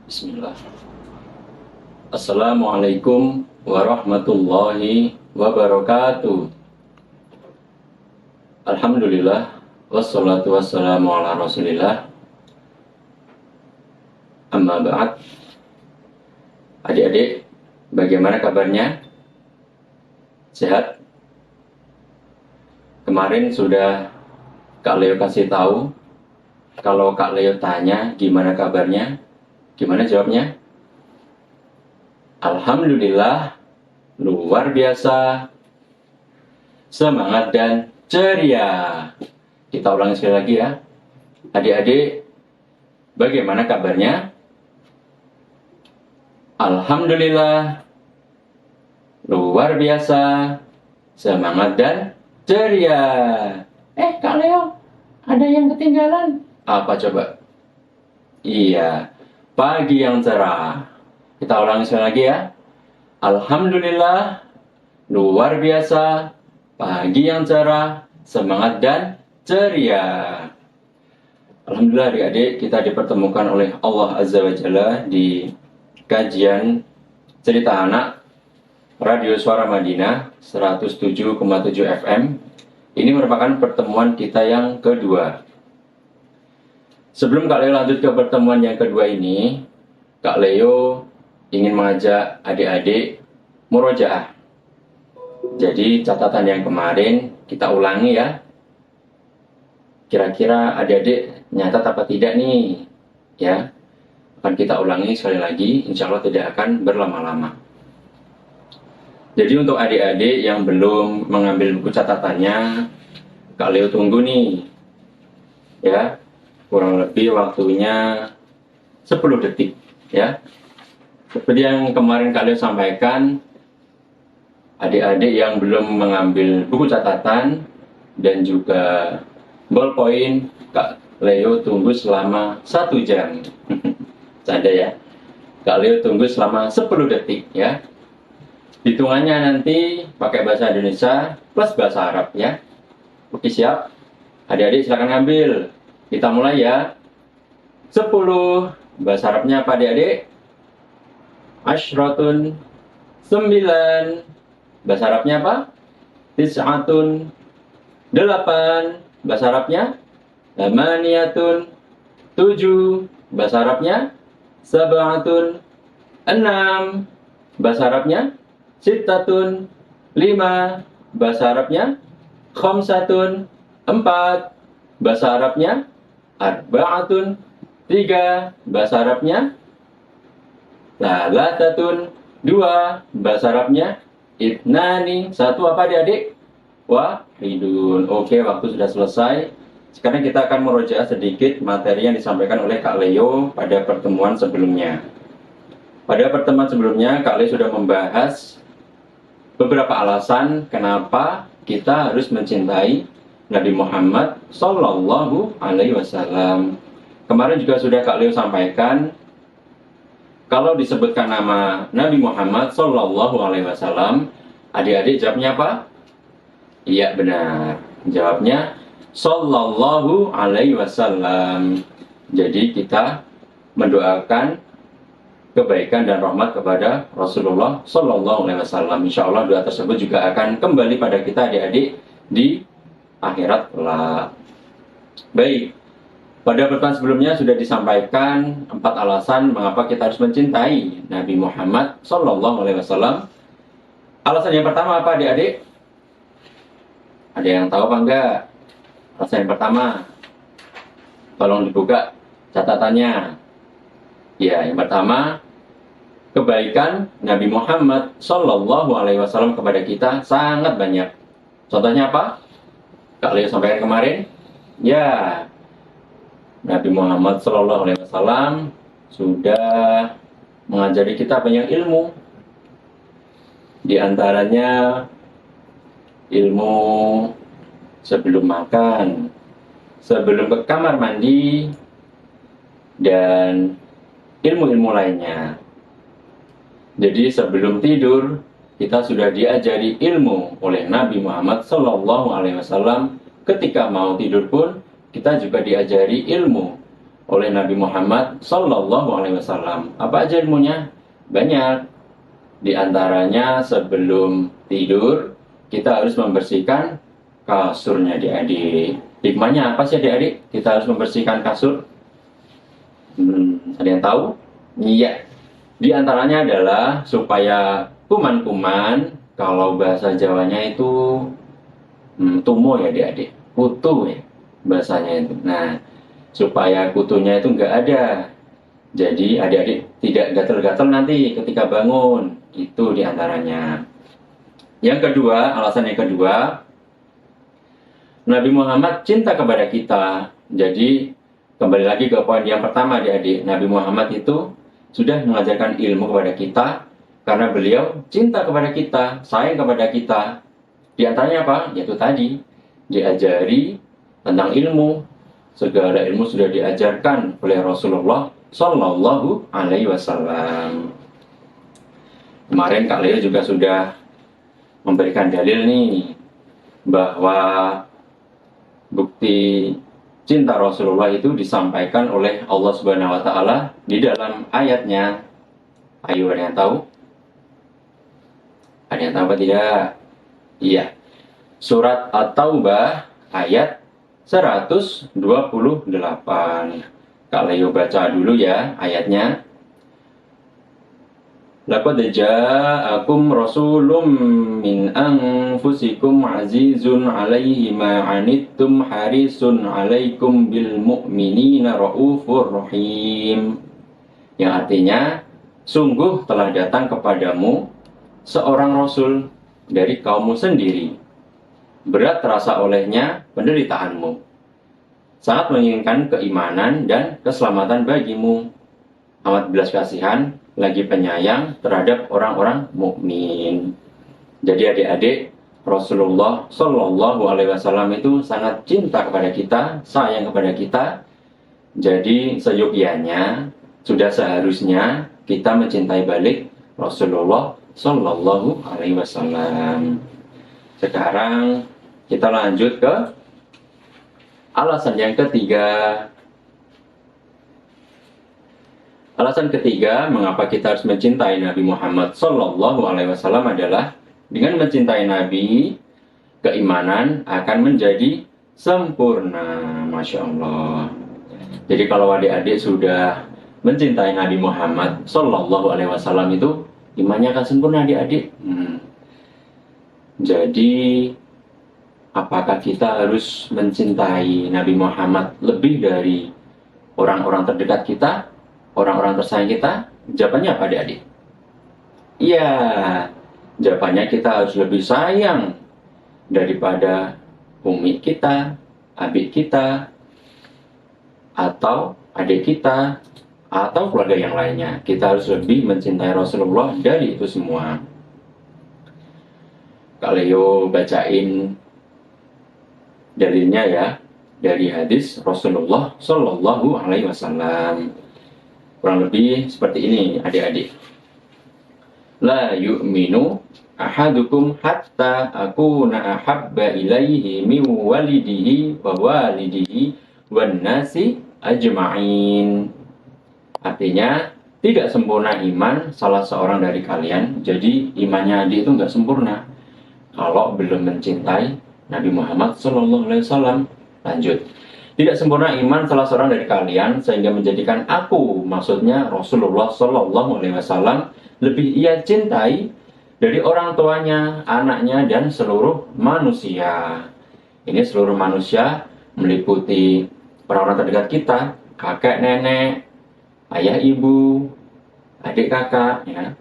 Bismillah. Assalamualaikum warahmatullahi wabarakatuh. Alhamdulillah, wassalatu wassalamu ala rasulillah. Amma ba'd. Adik-adik, bagaimana kabarnya? Sehat? Kemarin sudah Kak Leo kasih tahu, kalau Kak Leo tanya gimana kabarnya, gimana jawabnya? Alhamdulillah, luar biasa, semangat dan ceria. Kita ulangi sekali lagi ya. Adik-adik, bagaimana kabarnya? Alhamdulillah, luar biasa, semangat dan ceria. Kak Leo, ada yang ketinggalan. Apa coba? Iya, pagi yang cerah. Kita ulangi sekali lagi ya. Alhamdulillah, luar biasa, pagi yang cerah, semangat dan ceria. Alhamdulillah adik-adik, kita dipertemukan oleh Allah Azza wa Jalla di kajian cerita anak Radio Suara Madinah 107,7 FM. Ini merupakan pertemuan kita yang kedua. Sebelum Kak Leo lanjut ke pertemuan yang kedua ini, Kak Leo ingin mengajak adik-adik murojaah. Jadi catatan yang kemarin kita ulangi ya. Kira-kira adik-adik nyatat apa tidak nih? Ya, akan kita ulangi sekali lagi, insya Allah tidak akan berlama-lama. Jadi untuk adik-adik yang belum mengambil buku catatannya, Kak Leo tunggu nih. Ya, kurang lebih waktunya 10 detik ya. Seperti yang kemarin Kak Leo sampaikan, adik-adik yang belum mengambil buku catatan dan juga ballpoint, Kak Leo tunggu selama 1 jam. Canda ya. Kak Leo tunggu selama 10 detik ya. Hitungannya nanti pakai bahasa Indonesia plus bahasa Arab ya. Oke, siap? Adik-adik silakan ngambil. Kita mulai ya. 10. Bahasa Arabnya apa adik-adik? Ashratun. 9. Bahasa Arabnya apa? Tis'atun. 8. Bahasa Arabnya? Thamaniyatun. 7. Bahasa Arabnya? Sab'atun. 6. Bahasa Arabnya? Sittatun. 5. Bahasa Arabnya? Khamsatun. 4. Bahasa Arabnya? Arba'atun. 3. Bahasa Arabnya? Thalathatun. 2. Bahasa Arabnya? Itnani. 1. Apa adik-adik? Wahidun. Oke, waktu sudah selesai. Sekarang kita akan merojaah sedikit materi yang disampaikan oleh Kak Leo pada pertemuan sebelumnya. Pada pertemuan sebelumnya, Kak Leo sudah membahas beberapa alasan kenapa kita harus mencintai Nabi Muhammad Sallallahu Alaihi Wasallam. Kemarin juga sudah Kak Leo sampaikan, kalau disebutkan nama Nabi Muhammad Sallallahu Alaihi Wasallam, adik-adik jawabnya apa? Iya benar, jawabnya Sallallahu Alaihi Wasallam. Jadi kita mendoakan kebaikan dan rahmat kepada Rasulullah Sallallahu Alaihi Wasallam. Insya Allah doa tersebut juga akan kembali pada kita adik-adik di akhirat kelak. Baik, pada pertemuan sebelumnya sudah disampaikan 4 alasan mengapa kita harus mencintai Nabi Muhammad Sallallahu Alaihi Wasallam. Alasan yang pertama apa adik-adik? Ada yang tahu apa enggak? Alasan yang pertama, tolong dibuka catatannya. Ya, yang pertama, kebaikan Nabi Muhammad Sallallahu Alaihi Wasallam kepada kita sangat banyak. Contohnya apa? Kak Leo sampaikan kemarin. Ya, Nabi Muhammad Sallallahu Alaihi Wasallam sudah mengajari kita banyak ilmu. Di antaranya ilmu sebelum makan, sebelum ke kamar mandi, dan ilmu-ilmu lainnya. Jadi sebelum tidur kita sudah diajari ilmu oleh Nabi Muhammad Sallallahu Alaihi Wasallam. Ketika mau tidur pun kita juga diajari ilmu oleh Nabi Muhammad Sallallahu Alaihi Wasallam. Apa aja ilmunya? Banyak. Di antaranya sebelum tidur kita harus membersihkan kasurnya adik-adik. Hikmahnya apa sih adik-adik? Kita harus membersihkan kasur. Ada yang tahu? Iya. Di antaranya adalah supaya kuman-kuman, kalau bahasa Jawanya itu tumo ya adik-adik, kutu ya bahasanya itu. Nah, supaya kutunya itu nggak ada. Jadi adik-adik tidak gatel-gatel nanti ketika bangun. Itu diantaranya. Yang kedua, alasan yang kedua, Nabi Muhammad cinta kepada kita. Jadi kembali lagi ke poin yang pertama adik-adik. Nabi Muhammad itu sudah mengajarkan ilmu kepada kita karena beliau cinta kepada kita, sayang kepada kita. Di antaranya apa? Yaitu tadi, diajari tentang ilmu. Segala ilmu sudah diajarkan oleh Rasulullah Sallallahu Alaihi Wasallam. Kemarin Kak Leo juga sudah memberikan dalil nih bahwa bukti cinta Rasulullah itu disampaikan oleh Allah Subhanahu Wa Taala di dalam ayatnya. Ayo, ada yang tahu? Ada yang tahu apa tidak? Iya. Surat At-Taubah ayat 128. Kak Leo baca dulu ya ayatnya. Laqad ja'akum rasulun min anfusikum azizun 'alaihi ma 'anittum harisun 'alaikum bil mu'minina raufur rahim. Yang artinya, sungguh telah datang kepadamu seorang rasul dari kaummu sendiri. Berat terasa olehnya penderitaanmu. Sangat menginginkan keimanan dan keselamatan bagimu. Amat belas kasihan, lagi penyayang terhadap orang-orang mukmin. Jadi adik-adik, Rasulullah Shallallahu Alaihi Wasallam itu sangat cinta kepada kita, sayang kepada kita. Jadi seyogyanya, sudah seharusnya kita mencintai balik Rasulullah Shallallahu Alaihi Wasallam. Sekarang kita lanjut ke alasan yang ketiga. Alasan ketiga mengapa kita harus mencintai Nabi Muhammad Sallallahu Alaihi Wasallam adalah dengan mencintai Nabi, keimanan akan menjadi sempurna. Masya Allah. Jadi kalau adik-adik sudah mencintai Nabi Muhammad Sallallahu Alaihi Wasallam itu imannya akan sempurna adik-adik. Jadi apakah kita harus mencintai Nabi Muhammad lebih dari orang-orang terdekat kita? Orang-orang tersayang kita? Jawabannya apa adik-adik? Iya, jawabannya kita harus lebih sayang daripada umi kita, adik kita, atau adik kita, atau keluarga yang lainnya. Kita harus lebih mencintai Rasulullah dari itu semua. Kak Leo bacain dalilnya ya, dari hadis Rasulullah Shallallahu Alaihi Wasallam. Kurang lebih seperti ini adik-adik. La yu'minu ahadukum hatta akuna ahabba ilaihi min walidihi wa walidihi wan nasi ajma'in. Artinya, tidak sempurna iman salah seorang dari kalian. Jadi imannya adik itu nggak sempurna kalau belum mencintai Nabi Muhammad SAW. Lanjut. Tidak sempurna iman salah seorang dari kalian sehingga menjadikan aku, maksudnya Rasulullah SAW, lebih ia cintai dari orang tuanya, anaknya, dan seluruh manusia. Ini seluruh manusia meliputi orang-orang terdekat kita, kakek, nenek, ayah, ibu, adik, kakak. Ya.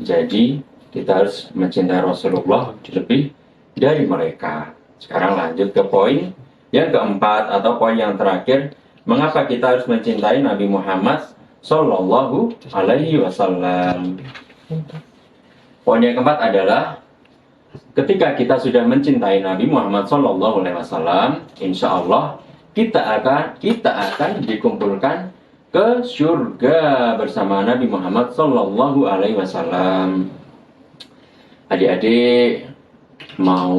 Jadi kita harus mencintai Rasulullah lebih dari mereka. Sekarang lanjut ke poin yang keempat atau poin yang terakhir, mengapa kita harus mencintai Nabi Muhammad Sallallahu Alaihi Wasallam. Poin yang keempat adalah ketika kita sudah mencintai Nabi Muhammad Sallallahu Alaihi Wasallam, insya Allah kita akan dikumpulkan ke surga bersama Nabi Muhammad Sallallahu Alaihi Wasallam. Adik-adik mau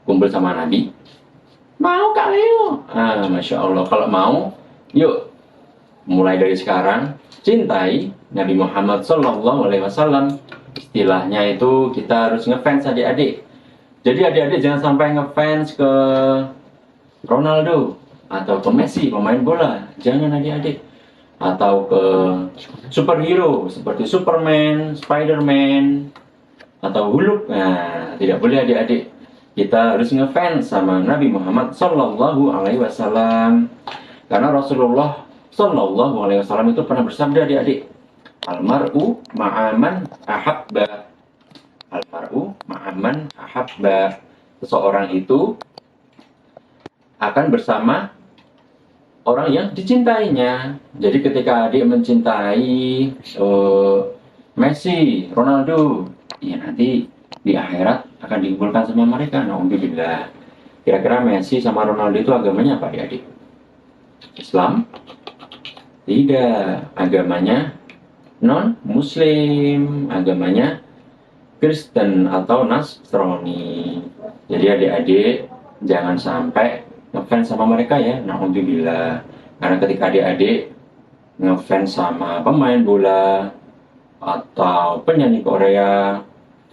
kumpul sama Nabi? Mau Kak Leo? Masya Allah. Kalau mau, yuk mulai dari sekarang cintai Nabi Muhammad SAW. Istilahnya itu kita harus ngefans adik-adik. Jadi adik-adik jangan sampai ngefans ke Ronaldo atau ke Messi, pemain bola. Jangan adik-adik. Atau ke superhero seperti Superman, Spiderman, atau Hulk. Nah, tidak boleh adik-adik. Kita harus ngefans sama Nabi Muhammad Sallallahu Alaihi Wasallam. Karena Rasulullah Sallallahu Alaihi Wasallam itu pernah bersabda adik-adik, almar'u ma'aman ahabba. Almar'u ma'aman ahabba. Seseorang itu akan bersama orang yang dicintainya. Jadi ketika adik mencintai Messi, Ronaldo, ya nanti di akhirat akan dikumpulkan sama mereka. Alhamdulillah. Kira-kira Messi sama Ronaldo itu agamanya apa adik-adik? Islam? Tidak. Agamanya non-Muslim. Agamanya Kristen atau Nasrani. Jadi adik-adik jangan sampai ngefans sama mereka ya, alhamdulillah. Karena ketika adik-adik ngefans sama pemain bola atau penyanyi Korea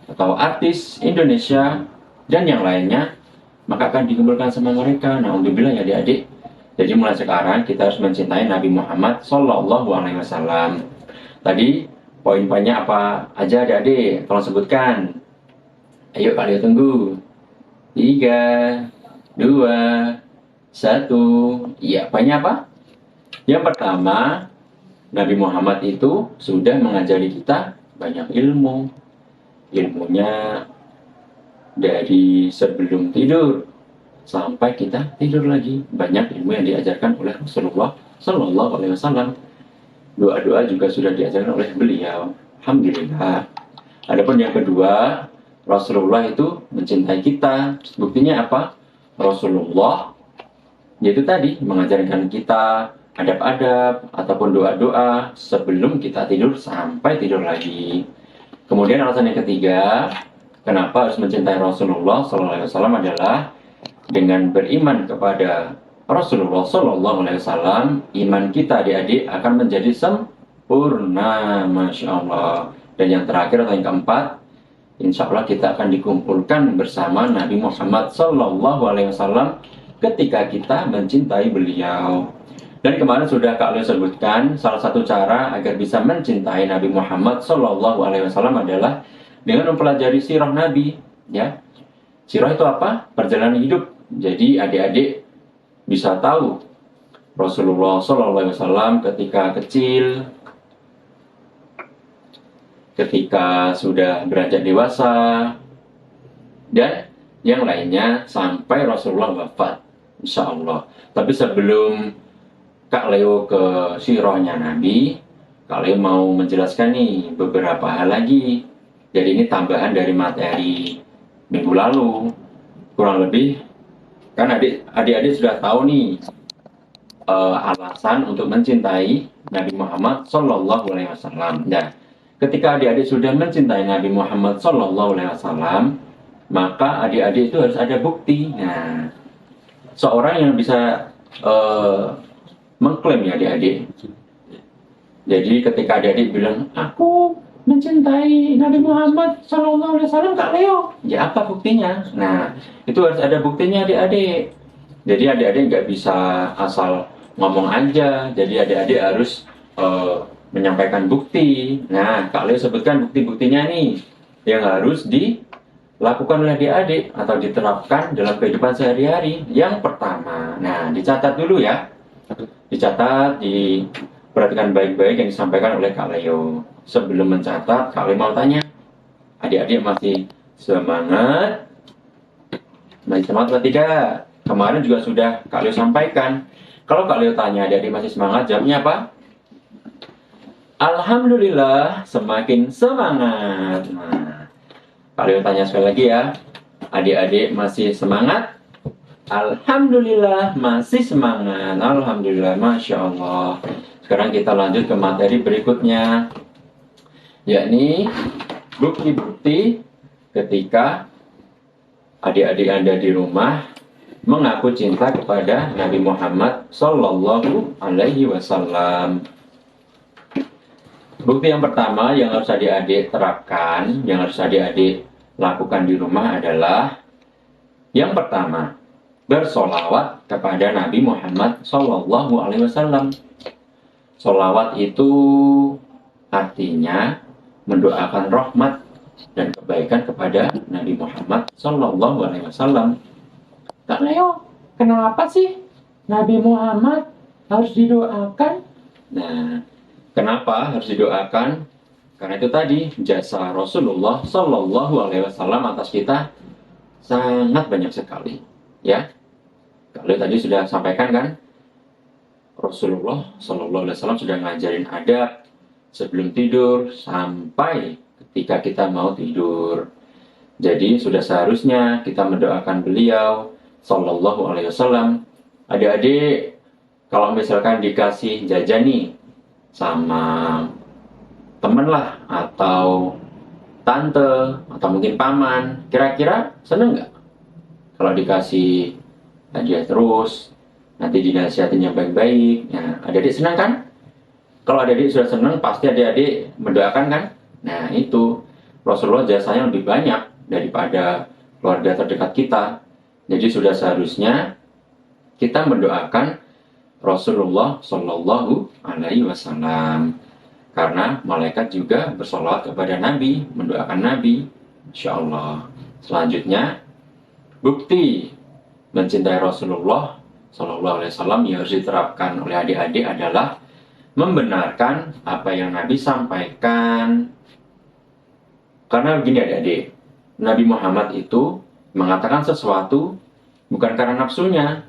atau artis Indonesia dan yang lainnya, maka akan dikumpulkan sama mereka. Alhamdulillah ya adik-adik. Jadi mulai sekarang kita harus mencintai Nabi Muhammad Sallallahu Alaihi Wasallam. Tadi poin-poinnya apa aja adik-adik? Tolong sebutkan. Ayo kalian tunggu. 3, 2, 1. Iya, poinnya apa? Yang pertama, Nabi Muhammad itu sudah mengajari kita banyak ilmu. Ilmunya dari sebelum tidur sampai kita tidur lagi. Banyak ilmu yang diajarkan oleh Rasulullah Sallallahu Alaihi Wasallam. Doa-doa juga sudah diajarkan oleh beliau. Alhamdulillah. Adapun yang kedua, Rasulullah itu mencintai kita. Buktinya apa? Rasulullah yaitu tadi mengajarkan kita adab-adab ataupun doa-doa sebelum kita tidur sampai tidur lagi. Kemudian alasan yang ketiga, kenapa harus mencintai Rasulullah SAW adalah dengan beriman kepada Rasulullah SAW, iman kita adik-adik akan menjadi sempurna, Masya Allah. Dan yang terakhir atau yang keempat, insya Allah kita akan dikumpulkan bersama Nabi Muhammad SAW ketika kita mencintai beliau. Dan kemarin sudah Kak Leo sebutkan, salah satu cara agar bisa mencintai Nabi Muhammad SAW adalah dengan mempelajari sirah Nabi. Ya, sirah itu apa? Perjalanan hidup. Jadi adik-adik bisa tahu Rasulullah SAW ketika kecil, ketika sudah beranjak dewasa, dan yang lainnya sampai Rasulullah wafat, insya Allah. Tapi sebelum Kak Leo ke sirahnya Nabi, Kak Leo mau menjelaskan nih beberapa hal lagi. Jadi ini tambahan dari materi minggu lalu. Kurang lebih, kan adik-adik sudah tahu nih alasan untuk mencintai Nabi Muhammad SAW. Dan ketika adik-adik sudah mencintai Nabi Muhammad SAW, maka adik-adik itu harus ada bukti. Nah, seorang yang bisa mengklaim ya adik-adik. Jadi ketika adik-adik bilang, aku mencintai Nabi Muhammad SAW, Kak Leo, ya apa buktinya? Nah, itu harus ada buktinya adik-adik. Jadi adik-adik nggak bisa asal ngomong aja. Jadi adik-adik harus menyampaikan bukti. Nah, Kak Leo sebutkan bukti-buktinya nih yang harus dilakukan oleh adik-adik atau diterapkan dalam kehidupan sehari-hari. Yang pertama, nah dicatat dulu ya. Dicatat, diperhatikan baik-baik yang disampaikan oleh Kak Leo. Sebelum mencatat, Kak Leo mau tanya, adik-adik masih semangat? Masih semangat atau tidak? Kemarin juga sudah Kak Leo sampaikan. Kalau Kak Leo tanya adik-adik masih semangat, jawabnya apa? Alhamdulillah, semakin semangat. Nah, Kak Leo tanya sekali lagi ya, adik-adik masih semangat? Alhamdulillah, masih semangat. Alhamdulillah, Masya Allah. Sekarang kita lanjut ke materi berikutnya, yakni bukti-bukti ketika adik-adik Anda di rumah mengaku cinta kepada Nabi Muhammad Sallallahu Alaihi Wasallam. Bukti yang pertama yang harus adik-adik terapkan, yang harus adik-adik lakukan di rumah adalah yang pertama, bersolawat kepada Nabi Muhammad Sallallahu Alaihi Wasallam. Solawat itu artinya mendoakan rahmat dan kebaikan kepada Nabi Muhammad Sallallahu Alaihi Wasallam. Kak Leo, kenapa sih Nabi Muhammad harus didoakan? Nah, kenapa harus didoakan? Karena itu tadi jasa Rasulullah Sallallahu Alaihi Wasallam atas kita sangat banyak sekali, ya. Kalau tadi sudah sampaikan kan, Rasulullah Sallallahu Alaihi Wasallam sudah ngajarin adab sebelum tidur sampai ketika kita mau tidur. Jadi sudah seharusnya kita mendoakan beliau Sallallahu Alaihi Wasallam. Adik-adik, kalau misalkan dikasih jajan nih sama temen lah atau tante atau mungkin paman, kira-kira seneng nggak kalau dikasih hadiah terus, nanti dinasihatin yang baik-baik? Nah, adik-adik senang kan? Kalau adik-adik sudah senang, pasti adik-adik mendoakan kan? Nah, itu Rasulullah jasanya lebih banyak daripada keluarga terdekat kita. Jadi sudah seharusnya kita mendoakan Rasulullah Shallallahu Alaihi Wasallam, karena malaikat juga bersolawat kepada Nabi, mendoakan Nabi. Insya Allah. Selanjutnya, bukti mencintai Rasulullah Shallallahu Alaihi Wasallam yang harus diterapkan oleh adik-adik adalah membenarkan apa yang Nabi sampaikan. Karena begini adik-adik, Nabi Muhammad itu mengatakan sesuatu bukan karena nafsunya.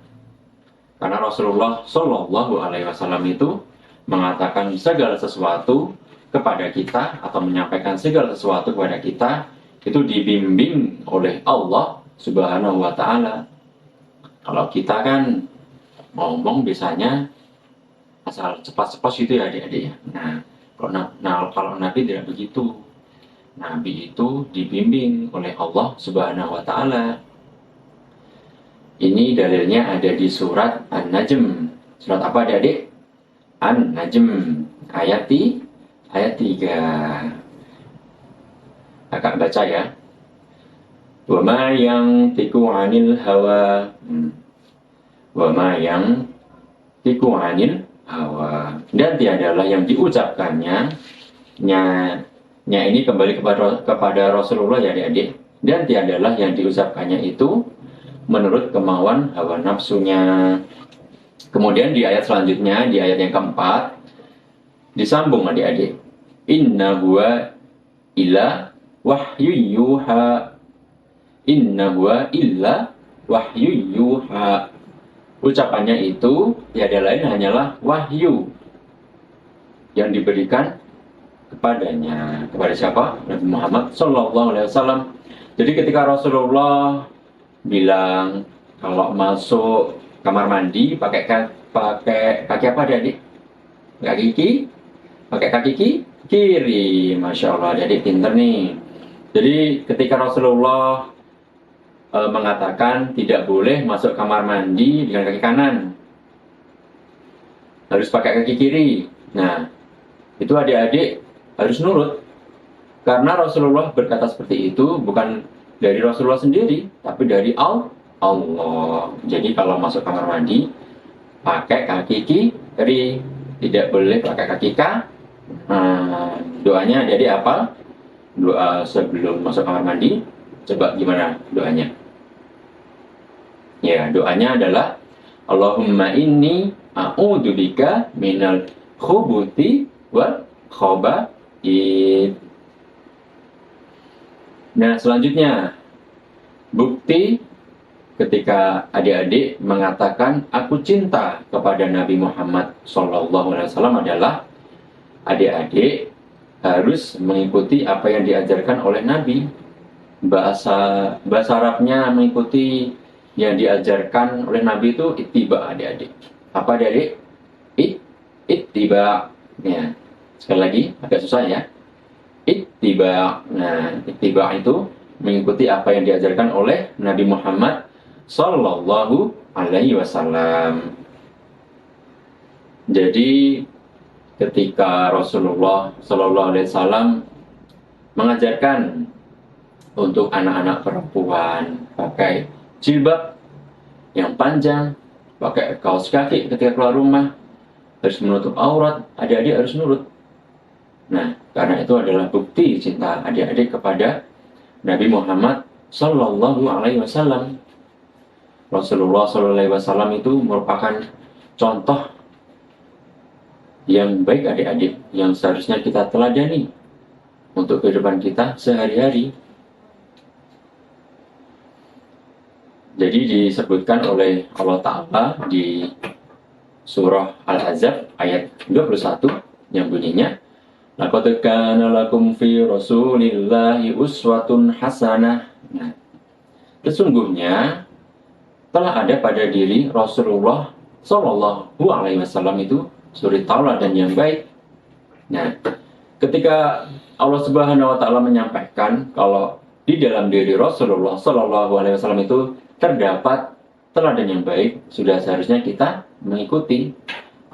Karena Rasulullah Shallallahu Alaihi Wasallam itu mengatakan segala sesuatu kepada kita atau menyampaikan segala sesuatu kepada kita itu dibimbing oleh Allah Subhanahu wa Ta'ala. Kalau kita kan ngomong biasanya asal cepat-cepat gitu ya adik-adik. Nah, kalau Nabi tidak begitu. Nabi itu dibimbing oleh Allah Subhanahu wa Ta'ala. Ini dalilnya ada di surat An-Najm. Surat apa adik-adik? An-Najm ayat 3. Kakak baca ya. Wa ma yantiqu 'anil hawa. Wa ma yantiqu 'anil hawa. Dan tiadalah yang diucapkannya. Nya ini kembali kepada Rasulullah ya adik-adik. Dan tiadalah yang diucapkannya itu menurut kemauan hawa nafsunya. Kemudian di ayat selanjutnya, di ayat yang keempat, disambung adik-adik. Inna huwa illa wahyu yuha. Inna huwa illa wahyu yuha. Ucapannya itu tiada lain hanyalah wahyu yang diberikan kepadanya. Kepada siapa? Nabi Muhammad Sallallahu Alaihi Wasallam. Jadi ketika Rasulullah bilang kalau masuk kamar mandi pakai kaki apa adik? Kaki pakai kaki kiri. Masya Allah, jadi pinter nih. Jadi ketika Rasulullah mengatakan tidak boleh masuk kamar mandi dengan kaki kanan, harus pakai kaki kiri. Nah, itu adik-adik harus nurut, karena Rasulullah berkata seperti itu bukan dari Rasulullah sendiri, tapi dari Allah. Jadi kalau masuk kamar mandi pakai kaki kiri, tidak boleh pakai kaki kanan. Doanya jadi apa? Doa sebelum masuk kamar mandi, coba gimana doanya? Ya, doanya adalah Allahumma inni a'udzubika minal khubuthi wal khaba'ith. Nah, selanjutnya bukti ketika adik-adik mengatakan aku cinta kepada Nabi Muhammad SAW adalah adik-adik harus mengikuti apa yang diajarkan oleh Nabi. Bahasa Arabnya mengikuti yang diajarkan oleh Nabi itu ittiba adik-adik. Apa adik-adik? Ittiba. Ya. Sekali lagi agak susah ya. Ittiba. Nah, ittiba itu mengikuti apa yang diajarkan oleh Nabi Muhammad Sallallahu Alaihi Wasallam. Jadi ketika Rasulullah Sallallahu Alaihi Wasallam mengajarkan untuk anak-anak perempuan pakai jilbab yang panjang, pakai kaos kaki ketika keluar rumah, harus menutup aurat, adik-adik harus nurut. Nah, karena itu adalah bukti cinta adik-adik kepada Nabi Muhammad Sallallahu Alaihi Wasallam. Rasulullah Sallallahu Alaihi Wasallam itu merupakan contoh yang baik adik-adik, yang seharusnya kita teladani untuk kehidupan kita sehari-hari. Jadi disebutkan oleh Allah Ta'ala di surah Al-Ahzab ayat 21 yang bunyinya, laqad kana lakum fi rasulillahi uswatun hasanah. Nah, sesungguhnya telah ada pada diri Rasulullah Sallallahu Alaihi Wasallam itu suri tauladan yang baik. Nah, ketika Allah Subhanahu Wa Taala menyampaikan kalau di dalam diri Rasulullah Sallallahu Alaihi Wasallam itu terdapat teladan yang baik, sudah seharusnya kita mengikuti,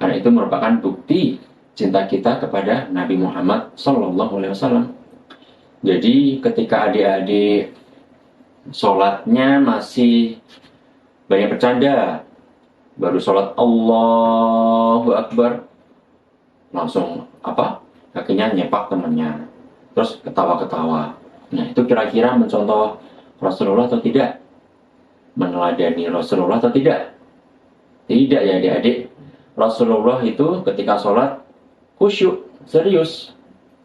karena itu merupakan bukti cinta kita kepada Nabi Muhammad Sallallahu Alaihi Wasallam. Jadi ketika adik-adik sholatnya masih banyak bercanda, baru sholat Allahu Akbar langsung kakinya nyepak temannya, terus ketawa-ketawa. Nah, itu kira-kira mencontoh Rasulullah atau tidak? Meneladani Rasulullah atau tidak? Tidak ya adik-adik. Rasulullah itu ketika sholat khusyuk, serius,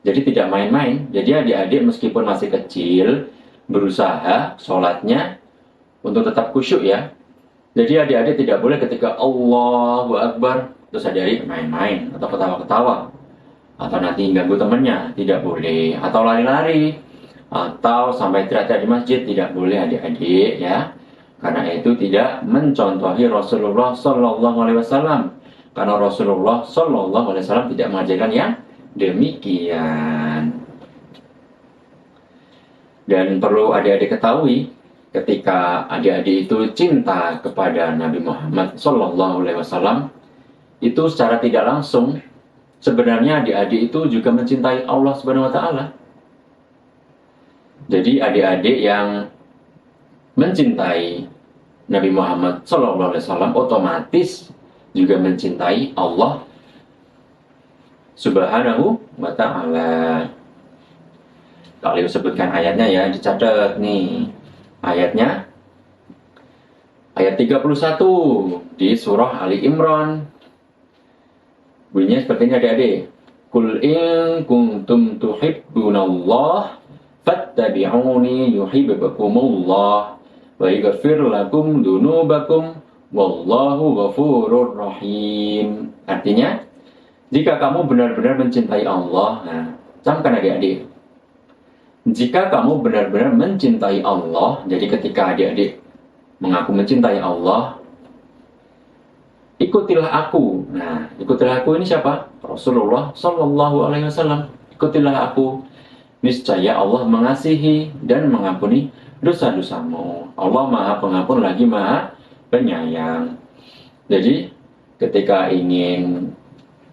jadi tidak main-main. Jadi adik-adik meskipun masih kecil berusaha sholatnya untuk tetap khusyuk ya. Jadi adik-adik tidak boleh ketika Allahu Akbar terus adik-adik main-main atau ketawa-ketawa, atau nanti ganggu temannya, tidak boleh, atau lari-lari, atau sampai teriak-teriak di masjid, tidak boleh adik-adik ya. Karena itu tidak mencontohi Rasulullah Sallallahu Alaihi Wasallam. Karena Rasulullah Sallallahu Alaihi Wasallam tidak mengajarkan yang demikian. Dan perlu adik-adik ketahui, ketika adik-adik itu cinta kepada Nabi Muhammad Sallallahu Alaihi Wasallam, itu secara tidak langsung sebenarnya adik-adik itu juga mencintai Allah Subhanahu Wa Taala. Jadi adik-adik yang mencintai Nabi Muhammad Sallallahu Alaihi Wasallam otomatis juga mencintai Allah Subhanahu Wa Taala. Kalau sebutkan ayatnya ya, dicatat nih ayatnya, ayat 31 di surah Ali Imran. Bunyinya seperti ini adik-adik. Qul in kuntum tuhibbunallah fattabi'uni yuhibbukumullah wa yaghfir lakum dunubakum wallahu ghafurur rahim. Artinya, jika kamu benar-benar mencintai Allah, nah, camkan adik-adik. Jika kamu benar-benar mencintai Allah, jadi ketika adik-adik mengaku mencintai Allah, ikutilah aku. Nah, ikutilah aku ini siapa? Rasulullah Sallallahu Alaihi Wasallam. Ikutilah aku. Niscaya Allah mengasihi dan mengampuni dosa-dosamu. Allah Maha Pengampun lagi Maha Penyayang. Jadi, ketika ingin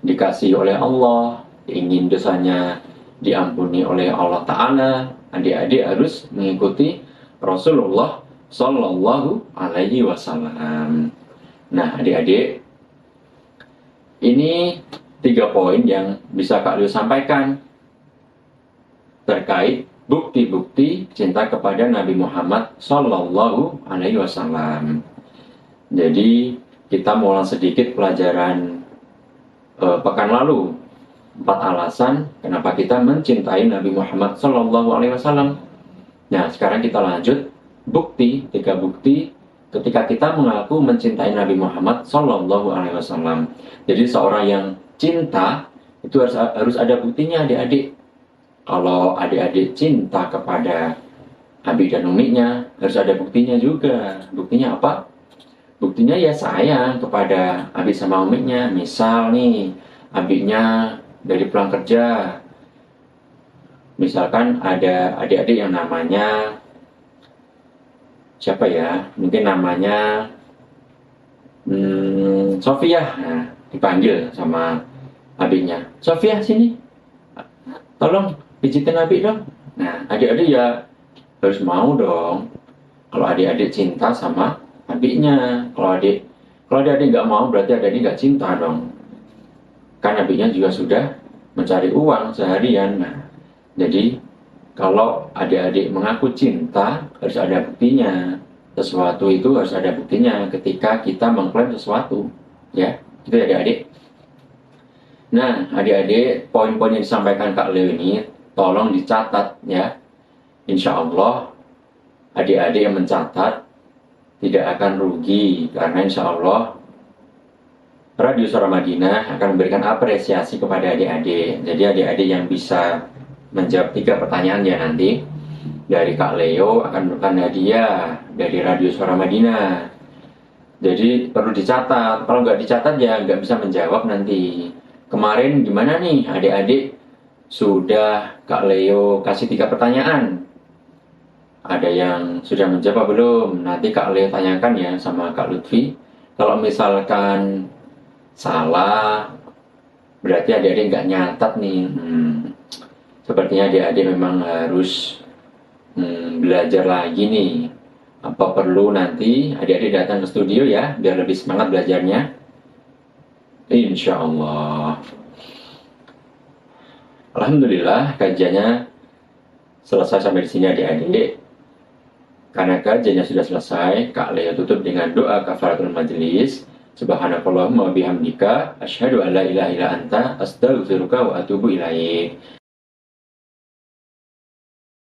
dikasihi oleh Allah, ingin dosanya diampuni oleh Allah Ta'ala, adik-adik harus mengikuti Rasulullah Sallallahu Alaihi Wasallam. Nah, adik-adik, ini 3 poin yang bisa Kak Leo sampaikan terkait bukti-bukti cinta kepada Nabi Muhammad Sallallahu Alaihi Wasallam. Jadi kita mulai sedikit pelajaran pekan lalu, 4 alasan kenapa kita mencintai Nabi Muhammad Sallallahu Alaihi Wasallam. Nah, sekarang kita lanjut 3 bukti ketika kita mengaku mencintai Nabi Muhammad Sallallahu Alaihi Wasallam. Jadi seorang yang cinta itu harus ada buktinya adik-adik. Kalau adik-adik cinta kepada abi dan uminya, harus ada buktinya juga. Buktinya apa? Buktinya ya sayang kepada abi sama uminya. Misal nih, abinya dari pulang kerja, misalkan ada adik-adik yang namanya siapa ya, mungkin namanya Sofia. Nah, dipanggil sama adiknya, Sofia sini, tolong pijitin adik dong. Nah, adik-adik ya harus mau dong. Kalau adik-adik cinta sama adiknya, kalau adik-adik nggak mau berarti adik-adik nggak cinta dong. Kan adiknya juga sudah mencari uang seharian. Nah, jadi kalau adik-adik mengaku cinta harus ada buktinya. Sesuatu itu harus ada buktinya ketika kita mengklaim sesuatu, ya. Itu ya adik-adik. Nah, adik-adik, poin-poin yang disampaikan Kak Leo ini tolong dicatat ya. Insya Allah adik-adik yang mencatat tidak akan rugi, karena insya Allah Radio Suara Madinah akan memberikan apresiasi kepada adik-adik. Jadi adik-adik yang bisa menjawab 3 pertanyaan ya nanti dari Kak Leo akan mendapatkan hadiah dari Radio Suara Madinah. Jadi perlu dicatat, kalau nggak dicatat ya nggak bisa menjawab nanti. Kemarin gimana nih adik-adik, sudah Kak Leo kasih 3 pertanyaan, ada yang sudah menjawab belum? Nanti Kak Leo tanyakan ya sama Kak Lutfi. Kalau misalkan salah, berarti adik-adik nggak nyatat nih. Sepertinya adik-adik memang harus belajar lagi nih. Apa perlu nanti adik-adik datang ke studio ya, biar lebih semangat belajarnya? Insya Allah. Alhamdulillah kajiannya selesai sampai di sini adik-adik. Karena kajiannya sudah selesai, Kak Leo tutup dengan doa kafaratul majelis. Subhanakallahumma wa bihamdika asyhadu an la ilaha illa anta astaghfiruka wa atubu ilaik.